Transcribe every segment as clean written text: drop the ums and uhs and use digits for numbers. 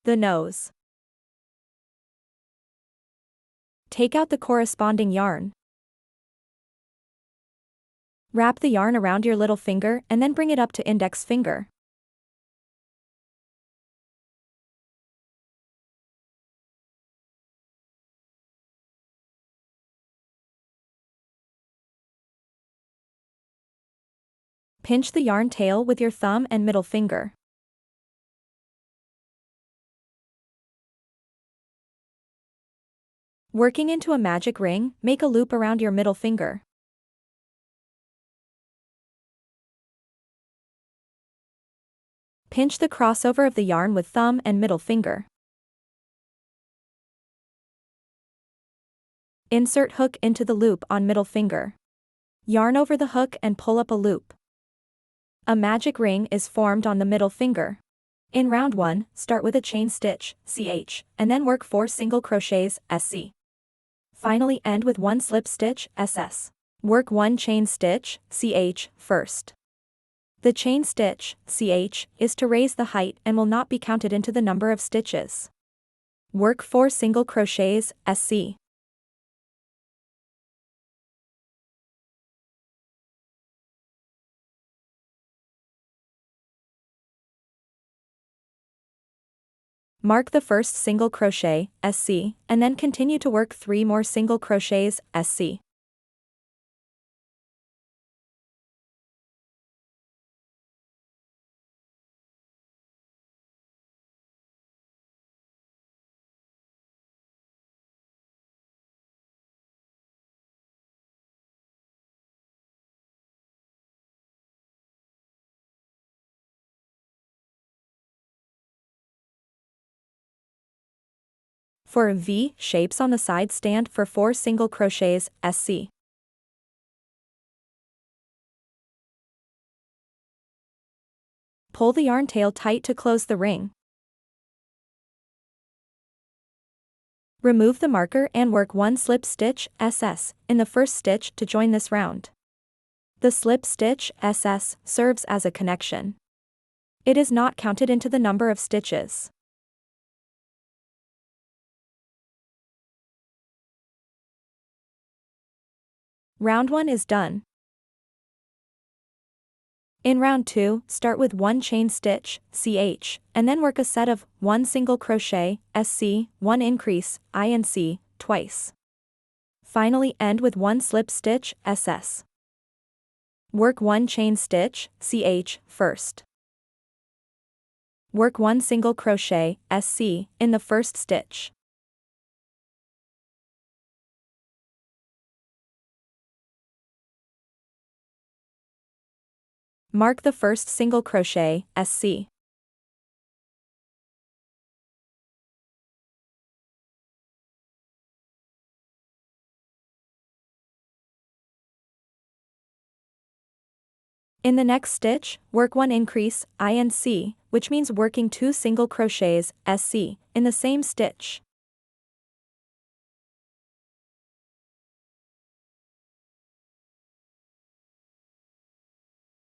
The nose. Take out the corresponding yarn. Wrap the yarn around your little finger and then bring it up to index finger. Pinch the yarn tail with your thumb and middle finger. Working into a magic ring, make a loop around your middle finger. Pinch the crossover of the yarn with thumb and middle finger. Insert hook into the loop on middle finger. Yarn over the hook and pull up a loop. A magic ring is formed on the middle finger. In round 1, start with a chain stitch, CH, and then work 4 single crochets, SC. Finally end with 1 slip stitch, SS. Work 1 chain stitch, CH, first. The chain stitch, CH, is to raise the height and will not be counted into the number of stitches. Work 4 single crochets, SC. Mark the first single crochet, SC, and then continue to work 3 more single crochets, SC. For V shapes on the side, stand for 4 single crochets, SC. Pull the yarn tail tight to close the ring. Remove the marker and work 1 slip stitch, SS, in the first stitch to join this round. The slip stitch, SS, serves as a connection. It is not counted into the number of stitches. Round 1 is done. In round 2, start with 1 chain stitch, CH, and then work a set of 1 single crochet, SC, 1 increase, INC, twice. Finally end with 1 slip stitch, SS. Work 1 chain stitch, CH, first. Work 1 single crochet, SC, in the first stitch. Mark the first single crochet, SC. In the next stitch, work 1 increase, INC, which means working 2 single crochets, SC, in the same stitch.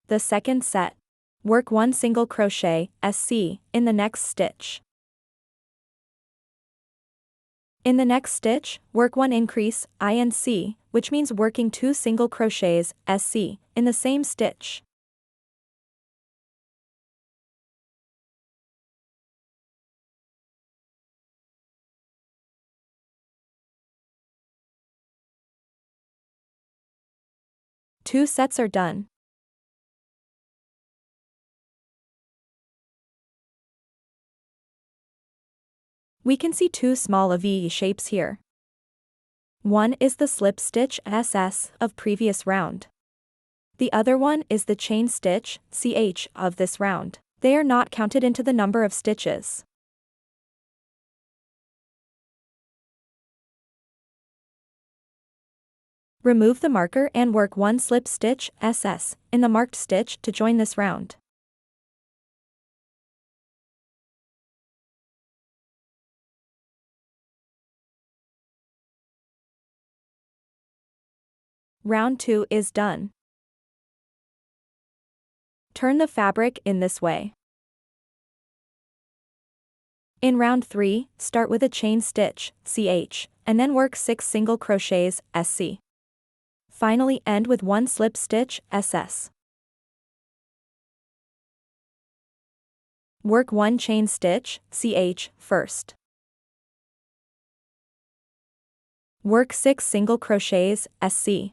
The second set. Work 1 single crochet, SC, in the next stitch. In the next stitch, work 1 increase, INC, which means working 2 single crochets, SC, in the same stitch. Two sets are done. We can see 2 small V shapes here. One is the slip stitch, SS, of previous round. The other one is the chain stitch, CH, of this round. They are not counted into the number of stitches. Remove the marker and work 1 slip stitch, SS, in the marked stitch to join this round. Round 2 is done. Turn the fabric in this way. In round 3, start with a chain stitch, CH, and then work 6 single crochets, SC. Finally end with 1 slip stitch, SS. Work 1 chain stitch, CH, first. Work 6 single crochets, SC.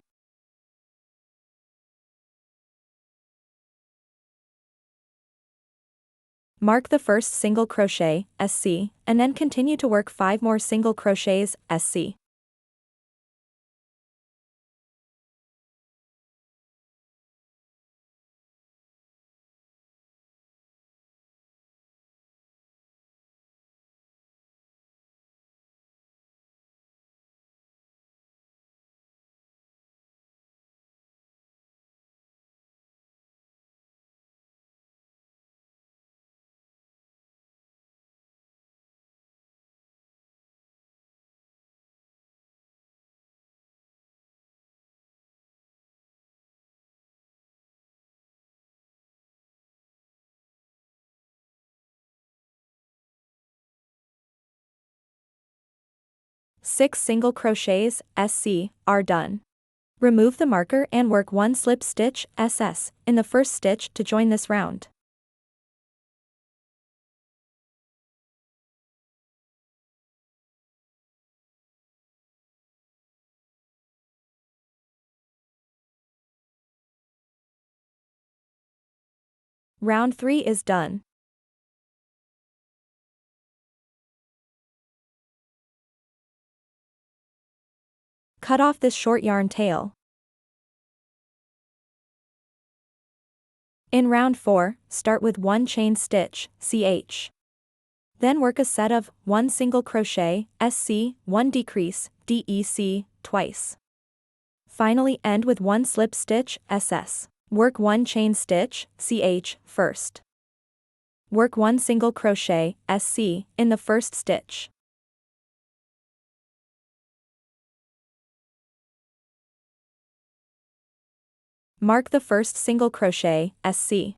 Mark the first single crochet, SC, and then continue to work 5 more single crochets, SC. Six single crochets, SC, are done. Remove the marker and work 1 slip stitch, SS, in the first stitch to join this round. Round 3 is done. Cut off this short yarn tail. In round 4, start with 1 chain stitch, CH. Then work a set of 1 single crochet, SC, 1 decrease, DEC, twice. Finally end with 1 slip stitch, SS. Work 1 chain stitch, CH, first. Work 1 single crochet, SC, in the first stitch. Mark the first single crochet, SC.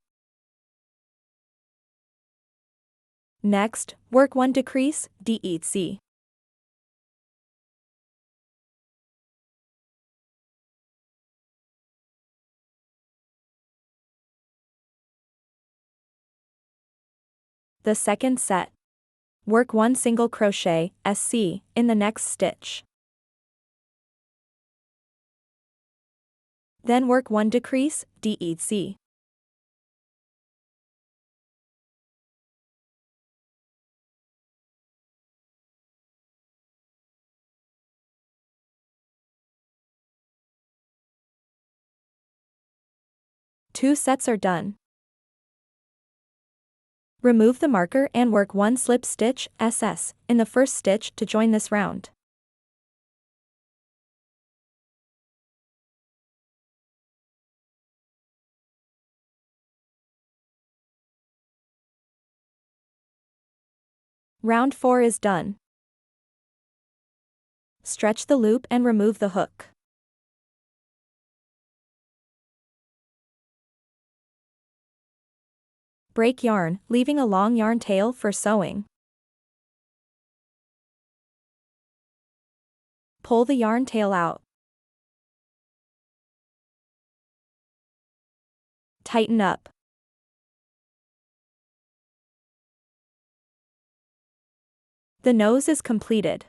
Next, work 1 decrease, DEC. The second set. Work 1 single crochet, SC, in the next stitch. Then work 1 decrease, DEC. Two sets are done. Remove the marker and work 1 slip stitch, SS, in the first stitch to join this round. Round 4 is done. Stretch the loop and remove the hook. Break yarn, leaving a long yarn tail for sewing. Pull the yarn tail out. Tighten up. The nose is completed.